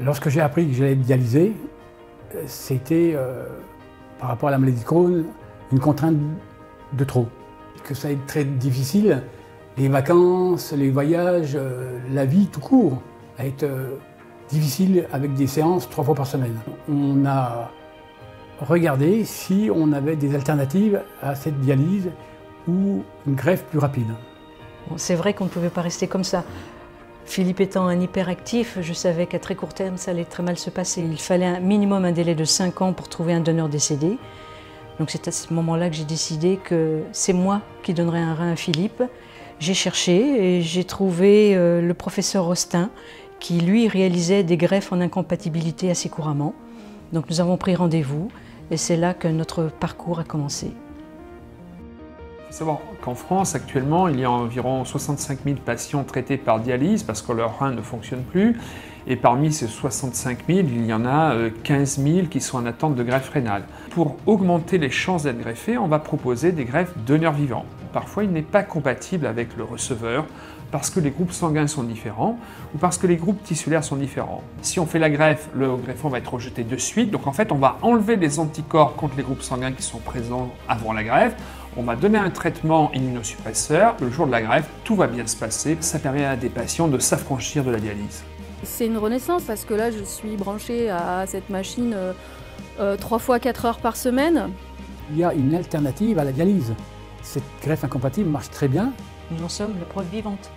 Lorsque j'ai appris que j'allais être dialysé, c'était, par rapport à la maladie de Crohn, une contrainte de trop. Que ça allait être très difficile, les vacances, les voyages, la vie tout court, allait être difficile avec des séances 3 fois par semaine. On a regardé si on avait des alternatives à cette dialyse ou une greffe plus rapide. Bon, c'est vrai qu'on ne pouvait pas rester comme ça. Philippe étant un hyperactif, je savais qu'à très court terme, ça allait très mal se passer. Il fallait un minimum un délai de 5 ans pour trouver un donneur décédé. Donc c'est à ce moment-là que j'ai décidé que c'est moi qui donnerais un rein à Philippe. J'ai cherché et j'ai trouvé le professeur Rostin qui, lui, réalisait des greffes en incompatibilité assez couramment. Donc nous avons pris rendez-vous et c'est là que notre parcours a commencé. Il faut savoir qu'en France, actuellement, il y a environ 65 000 patients traités par dialyse parce que leur rein ne fonctionne plus. Et parmi ces 65 000, il y en a 15 000 qui sont en attente de greffe rénale. Pour augmenter les chances d'être greffé, on va proposer des greffes donneurs vivants. Parfois, il n'est pas compatible avec le receveur parce que les groupes sanguins sont différents ou parce que les groupes tissulaires sont différents. Si on fait la greffe, le greffon va être rejeté de suite. Donc en fait, on va enlever les anticorps contre les groupes sanguins qui sont présents avant la greffe. On va donner un traitement immunosuppresseur. Le jour de la greffe, tout va bien se passer. Ça permet à des patients de s'affranchir de la dialyse. C'est une renaissance parce que là, je suis branchée à cette machine 3 fois 4 heures par semaine. Il y a une alternative à la dialyse. Cette greffe incompatible marche très bien. Nous en sommes la preuve vivante.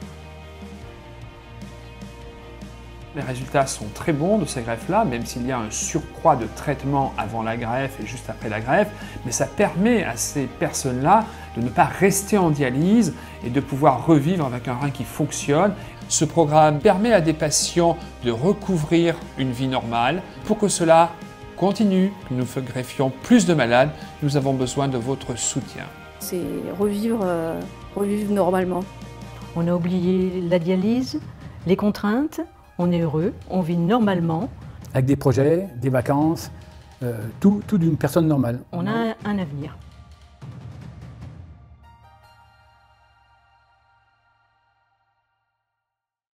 Les résultats sont très bons de ces greffes-là, même s'il y a un surcroît de traitement avant la greffe et juste après la greffe, mais ça permet à ces personnes-là de ne pas rester en dialyse et de pouvoir revivre avec un rein qui fonctionne. Ce programme permet à des patients de recouvrir une vie normale. Pour que cela continue, que nous greffions plus de malades, nous avons besoin de votre soutien. C'est revivre normalement. On a oublié la dialyse, les contraintes. On est heureux, on vit normalement. Avec des projets, des vacances, tout d'une personne normale. On a un avenir.